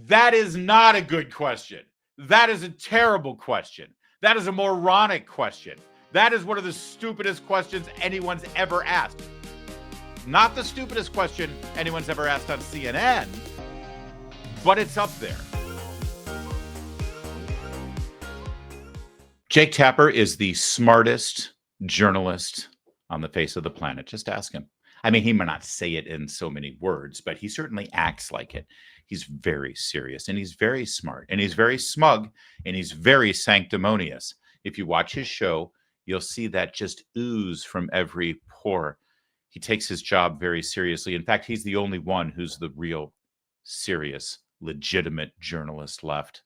That is not a good question. That is a terrible question. That is a moronic question. That is one of the stupidest questions anyone's ever asked. Not the stupidest question anyone's ever asked on CNN, but it's up there. Jake Tapper is the smartest journalist on the face of the planet. Just ask him. I mean, he might not say it in so many words, but he certainly acts like it. He's very serious, and he's very smart, and he's very smug, and he's very sanctimonious. If you watch his show, you'll see that just ooze from every pore. He takes his job very seriously. In fact, he's the only one who's the real, serious, legitimate journalist left.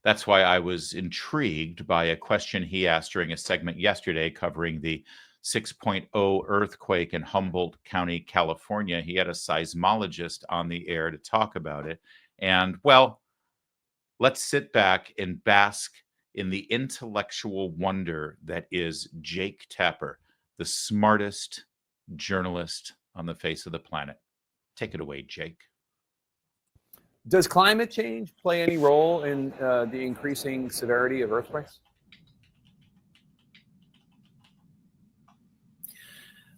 That's why I was intrigued by a question he asked during a segment yesterday covering the 6.0 earthquake in Humboldt County, California. He had a seismologist on the air to talk about it. And, well, let's sit back and bask in the intellectual wonder that is Jake Tapper, the smartest journalist on the face of the planet. Take it away, Jake. Does climate change play any role in the increasing severity of earthquakes?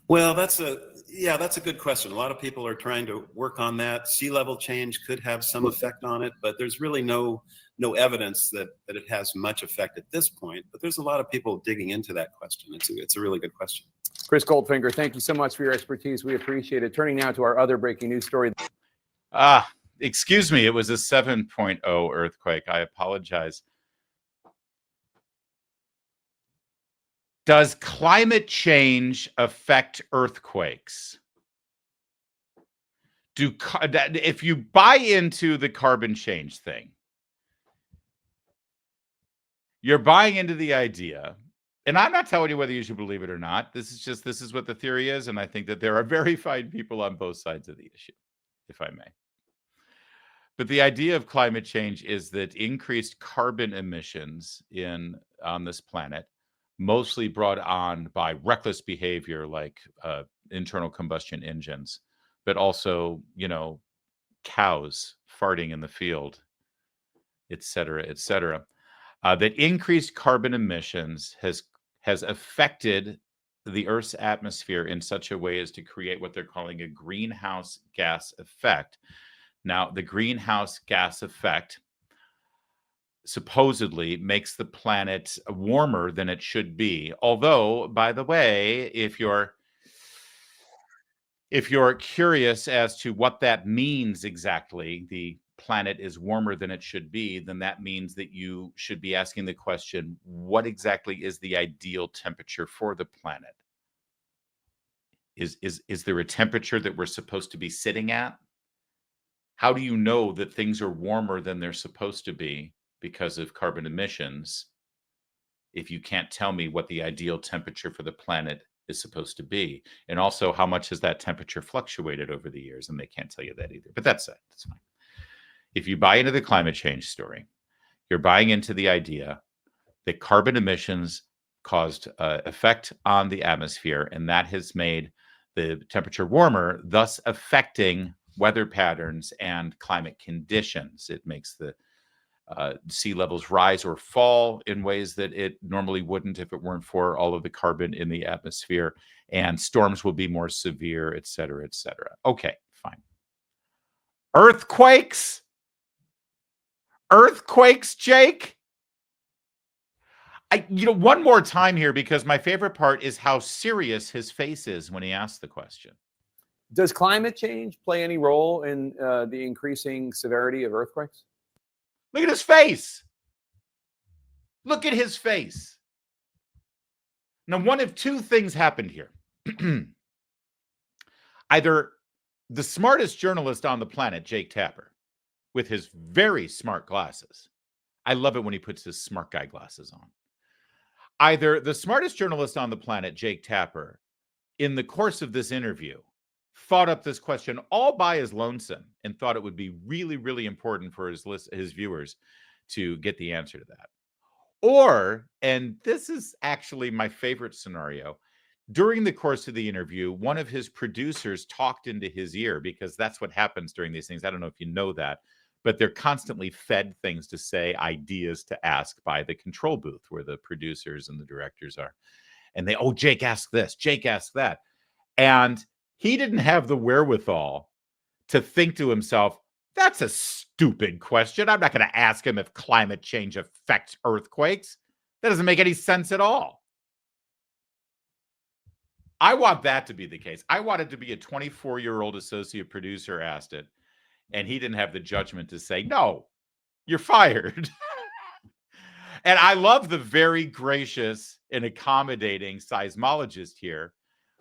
Well, that's a good question. A lot of people are trying to work on that. Sea level change could have some effect on it, but there's really no evidence that it has much effect at this point. But there's a lot of people digging into that question. It's a really good question. Chris Goldfinger, thank you so much for your expertise. We appreciate it. Turning now to our other breaking news story. Excuse me, it was a 7.0 earthquake. I apologize. Does climate change affect earthquakes? If you buy into the carbon change thing, you're buying into the idea, and I'm not telling you whether you should believe it or not. This is what the theory is, and I think that there are very fine people on both sides of the issue, if I may. But the idea of climate change is that increased carbon emissions on this planet, mostly brought on by reckless behavior like internal combustion engines, but also, cows farting in the field, et cetera, that increased carbon emissions has affected the Earth's atmosphere in such a way as to create what they're calling a greenhouse gas effect. Now, the greenhouse gas effect supposedly makes the planet warmer than it should be. Although, by the way, if you're curious as to what that means exactly, the planet is warmer than it should be, then that means that you should be asking the question, what exactly is the ideal temperature for the planet? Is there a temperature that we're supposed to be sitting at? How do you know that things are warmer than they're supposed to be because of carbon emissions if you can't tell me what the ideal temperature for the planet is supposed to be? And also, how much has that temperature fluctuated over the years? And they can't tell you that either. But that's it. That's fine. If you buy into the climate change story, you're buying into the idea that carbon emissions caused effect on the atmosphere, and that has made the temperature warmer, thus affecting weather patterns and climate conditions. It makes the sea levels rise or fall in ways that it normally wouldn't if it weren't for all of the carbon in the atmosphere, and storms will be more severe, et cetera, et cetera. Okay, fine. Earthquakes, Jake? One more time here, because my favorite part is how serious his face is when he asks the question. Does climate change play any role in the increasing severity of earthquakes? Look at his face. Look at his face. Now, one of two things happened here. Either the smartest journalist on the planet, Jake Tapper, with his very smart glasses. I love it when he puts his smart guy glasses on. Either the smartest journalist on the planet, Jake Tapper, in the course of this interview, thought up this question all by his lonesome and thought it would be really, really important for his viewers to get the answer to that. Or, and this is actually my favorite scenario, during the course of the interview, one of his producers talked into his ear, because that's what happens during these things. I don't know if you know that, but they're constantly fed things to say, ideas to ask by the control booth where the producers and the directors are. And they, oh, Jake asked this, Jake asked that. And he didn't have the wherewithal to think to himself, that's a stupid question. I'm not going to ask him if climate change affects earthquakes. That doesn't make any sense at all. I want that to be the case. I want it to be a 24-year-old associate producer asked it, and he didn't have the judgment to say, no, you're fired. And I love the very gracious and accommodating seismologist here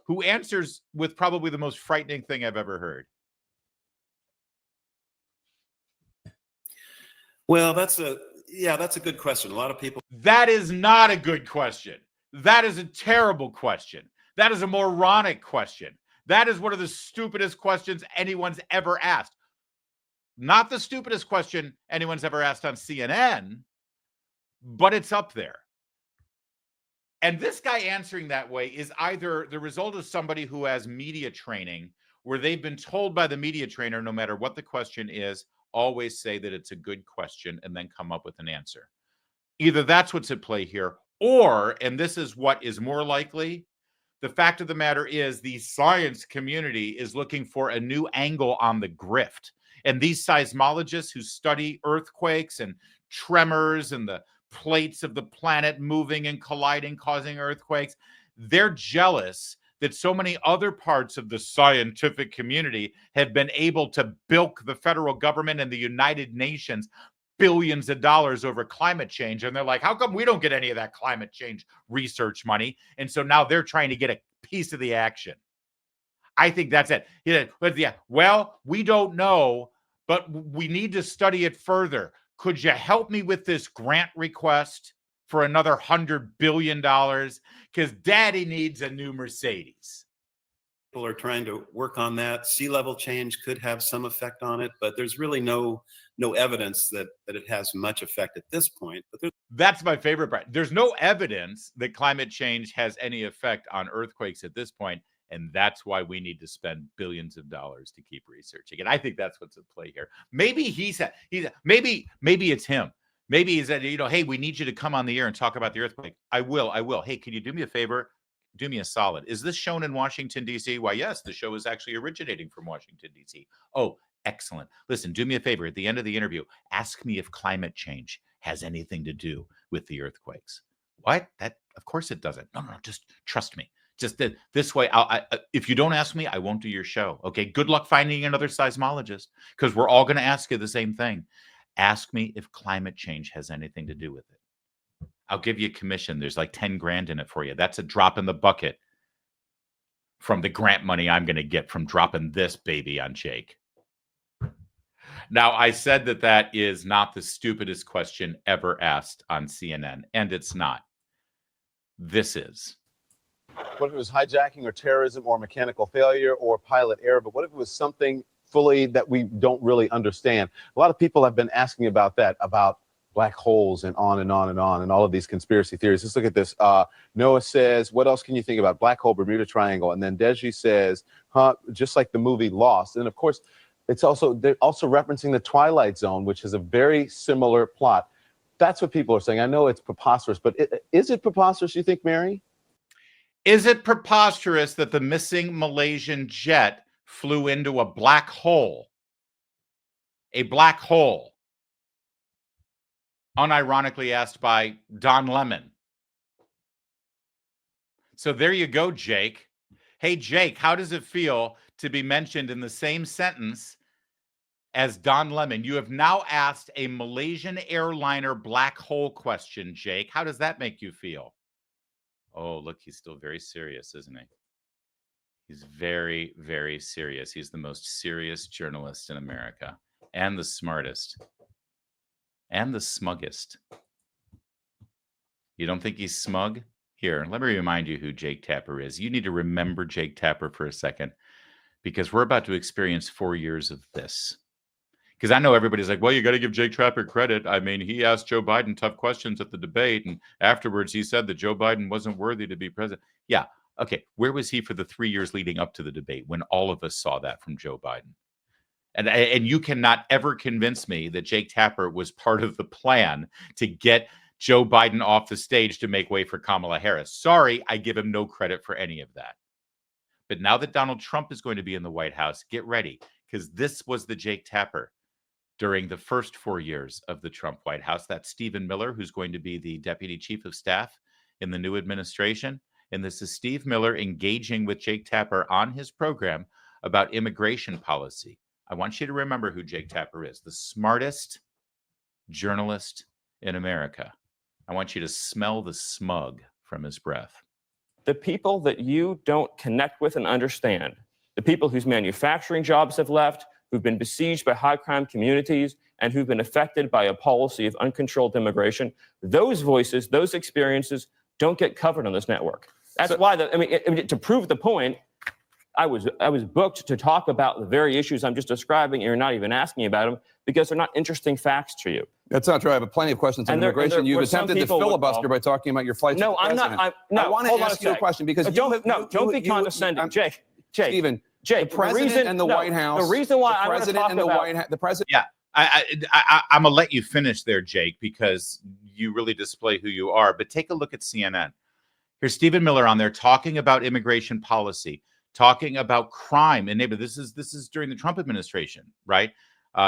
who answers with probably the most frightening thing I've ever heard. Well, that's a good question. A lot of people. That is not a good question. That is a terrible question. That is a moronic question. That is one of the stupidest questions anyone's ever asked. Not the stupidest question anyone's ever asked on CNN, but it's up there. And this guy answering that way is either the result of somebody who has media training, where they've been told by the media trainer, no matter what the question is, always say that it's a good question and then come up with an answer. Either that's what's at play here, or, and this is what is more likely, the fact of the matter is the science community is looking for a new angle on the grift. And these seismologists who study earthquakes and tremors and the plates of the planet moving and colliding, causing earthquakes, they're jealous that so many other parts of the scientific community have been able to bilk the federal government and the United Nations billions of dollars over climate change. And they're like, how come we don't get any of that climate change research money? And so now they're trying to get a piece of the action. I think that's it. Yeah, well, we don't know, but we need to study it further. Could you help me with this grant request for another $100 billion? Because Daddy needs a new Mercedes. People are trying to work on that. Sea level change could have some effect on it, but there's really no evidence that it has much effect at this point. But that's my favorite part. There's no evidence that climate change has any effect on earthquakes at this point, and that's why we need to spend billions of dollars to keep researching. And I think that's what's at play here. Maybe maybe it's him. Maybe he's said, hey, we need you to come on the air and talk about the earthquake. I will. Hey, can you do me a favor? Do me a solid. Is this shown in Washington, D.C.? Why, yes, the show is actually originating from Washington, D.C. Oh, excellent. Listen, do me a favor. At the end of the interview, ask me if climate change has anything to do with the earthquakes. What? That, of course it doesn't. No, just trust me. Just this way, if you don't ask me, I won't do your show. Okay, good luck finding another seismologist, because we're all going to ask you the same thing. Ask me if climate change has anything to do with it. I'll give you a commission. There's like 10 grand in it for you. That's a drop in the bucket from the grant money I'm going to get from dropping this baby on Jake. Now, I said that is not the stupidest question ever asked on CNN, and it's not. This is. What if it was hijacking or terrorism or mechanical failure or pilot error? But what if it was something fully that we don't really understand? A lot of people have been asking about that, about black holes and on and on and on and all of these conspiracy theories. Let's look at this. Noah says, what else can you think about? Black hole, Bermuda Triangle. And then Deji says, just like the movie Lost. And of course, they're also referencing the Twilight Zone, which is a very similar plot. That's what people are saying. I know it's preposterous, but is it preposterous, you think, Mary? Is it preposterous that the missing Malaysian jet flew into a black hole? A black hole. Unironically asked by Don Lemon. So there you go, Jake. Hey, Jake, how does it feel to be mentioned in the same sentence as Don Lemon? You have now asked a Malaysian airliner black hole question, Jake. How does that make you feel? Oh, look, he's still very serious, isn't he? He's very, very serious. He's the most serious journalist in America, and the smartest. And the smuggest. You don't think he's smug? Here, let me remind you who Jake Tapper is. You need to remember Jake Tapper for a second, because we're about to experience 4 years of this. Because I know everybody's like, well, you got to give Jake Tapper credit. I mean, he asked Joe Biden tough questions at the debate, and afterwards he said that Joe Biden wasn't worthy to be president. Yeah, okay. Where was he for the 3 years leading up to the debate when all of us saw that from Joe Biden? And you cannot ever convince me that Jake Tapper was part of the plan to get Joe Biden off the stage to make way for Kamala Harris. Sorry, I give him no credit for any of that. But now that Donald Trump is going to be in the White House, get ready, because this was the Jake Tapper during the first 4 years of the Trump White House. That's Stephen Miller, who's going to be the Deputy Chief of Staff in the new administration. And this is Steve Miller engaging with Jake Tapper on his program about immigration policy. I want you to remember who Jake Tapper is, the smartest journalist in America. I want you to smell the smug from his breath. The people that you don't connect with and understand, the people whose manufacturing jobs have left, who've been besieged by high crime communities, and who've been affected by a policy of uncontrolled immigration, those voices, those experiences don't get covered on this network. That's why, to prove the point, I was booked to talk about the very issues I'm just describing, and you're not even asking about them because they're not interesting facts to you. That's not true. I have plenty of questions on immigration. You've attempted to filibuster by talking about your flights. No, I'm not. I want to ask you a question because don't be condescending, Jake. Stephen, Jake, the president and the White House. The reason why I want to talk about the president. Yeah, I'm gonna let you finish there, Jake, because you really display who you are. But take a look at CNN. Here's Stephen Miller on there talking about immigration policy, talking about crime in neighborhoods. This is during the Trump administration, right?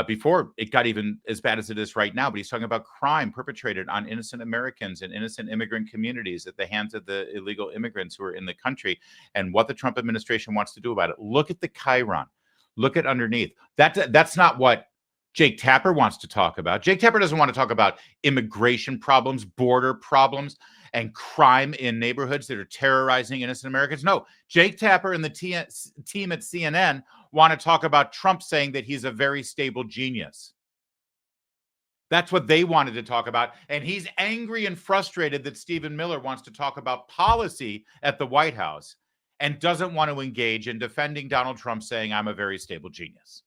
Before it got even as bad as it is right now. But he's talking about crime perpetrated on innocent Americans and innocent immigrant communities at the hands of the illegal immigrants who are in the country, and what the Trump administration wants to do about it. Look at the chyron. Look at underneath. That's not what Jake Tapper wants to talk about. Jake Tapper doesn't want to talk about immigration problems, border problems, and crime in neighborhoods that are terrorizing innocent Americans. No, Jake Tapper and the team at CNN want to talk about Trump saying that he's a very stable genius. That's what they wanted to talk about. And he's angry and frustrated that Stephen Miller wants to talk about policy at the White House and doesn't want to engage in defending Donald Trump saying, I'm a very stable genius.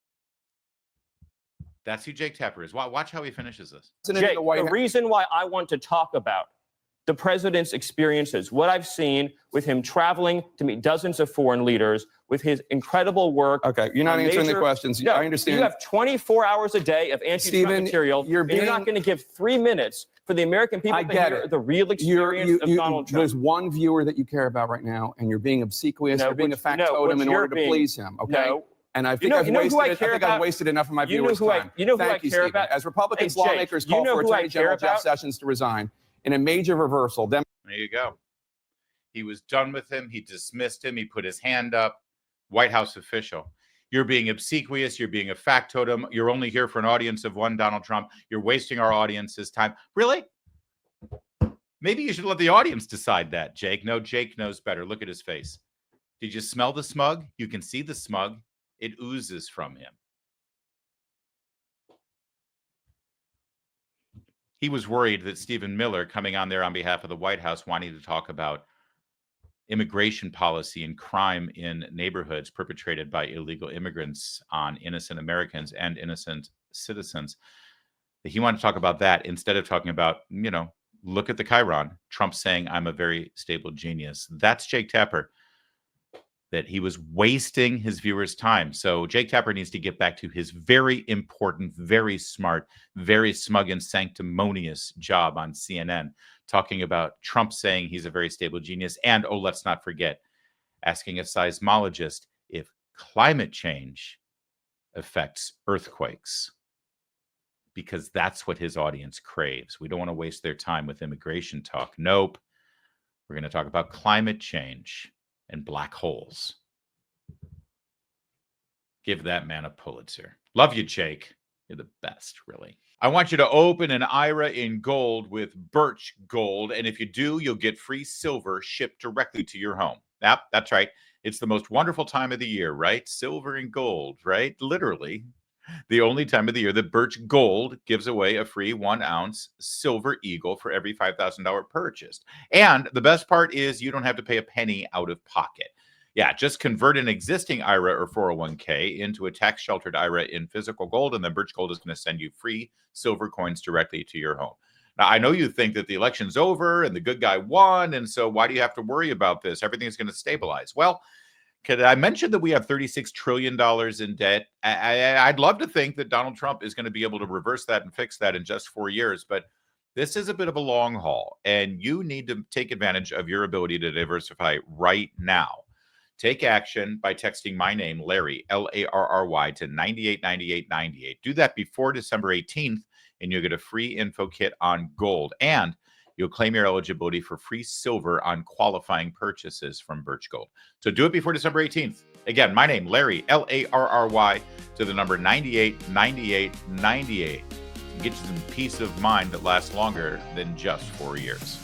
That's who Jake Tapper is. Watch how he finishes this. Jake, the reason why I want to talk about the president's experiences, what I've seen with him traveling to meet dozens of foreign leaders, with his incredible work. Okay, you're not answering the questions. No, I understand. You have 24 hours a day of anti-Trump material. You're not going to give 3 minutes for the American people to hear the real experience of Donald Trump. There's one viewer that you care about right now, and you're being obsequious. You're being a factotum in order to please him. Okay. No. And I think I've wasted enough of my viewers' time. You know who I Thank you, care Stephen. about? As Republicans, lawmakers call for Attorney General Jeff Sessions to resign in a major reversal. There you go. He was done with him. He dismissed him. He put his hand up. White House official. You're being obsequious. You're being a factotum. You're only here for an audience of one Donald Trump. You're wasting our audience's time. Really? Maybe you should let the audience decide that, Jake. No, Jake knows better. Look at his face. Did you smell the smug? You can see the smug. It oozes from him. He was worried that Stephen Miller, coming on there on behalf of the White House, wanting to talk about immigration policy and crime in neighborhoods perpetrated by illegal immigrants on innocent Americans and innocent citizens. He wanted to talk about that instead of talking about, look at the chyron, Trump saying, I'm a very stable genius. That's Jake Tapper, that he was wasting his viewers' time. So Jake Tapper needs to get back to his very important, very smart, very smug and sanctimonious job on CNN, talking about Trump saying he's a very stable genius. And, let's not forget, asking a seismologist if climate change affects earthquakes, because that's what his audience craves. We don't want to waste their time with immigration talk. Nope. We're going to talk about climate change and black holes. Give that man a Pulitzer. Love you, Jake. You're the best, really. I want you to open an IRA in gold with Birch Gold. And if you do, you'll get free silver shipped directly to your home. Yep, that's right. It's the most wonderful time of the year, right? Silver and gold, right? Literally. The only time of the year that Birch Gold gives away a free 1-ounce silver eagle for every $5,000 purchased. And the best part is you don't have to pay a penny out of pocket. Yeah, just convert an existing IRA or 401k into a tax-sheltered IRA in physical gold, and then Birch Gold is going to send you free silver coins directly to your home. Now, I know you think that the election's over and the good guy won, and so why do you have to worry about this? Everything's going to stabilize. Well, Could I mention that we have $36 trillion in debt? I'd love to think that Donald Trump is going to be able to reverse that and fix that in just 4 years, but this is a bit of a long haul, and you need to take advantage of your ability to diversify right now. Take action by texting my name, Larry, Larry, to 989898. Do that before December 18th, and you'll get a free info kit on gold, and you'll claim your eligibility for free silver on qualifying purchases from Birch Gold. So do it before December 18th. Again, my name, Larry, Larry, to the number 989898. Get you some peace of mind that lasts longer than just 4 years.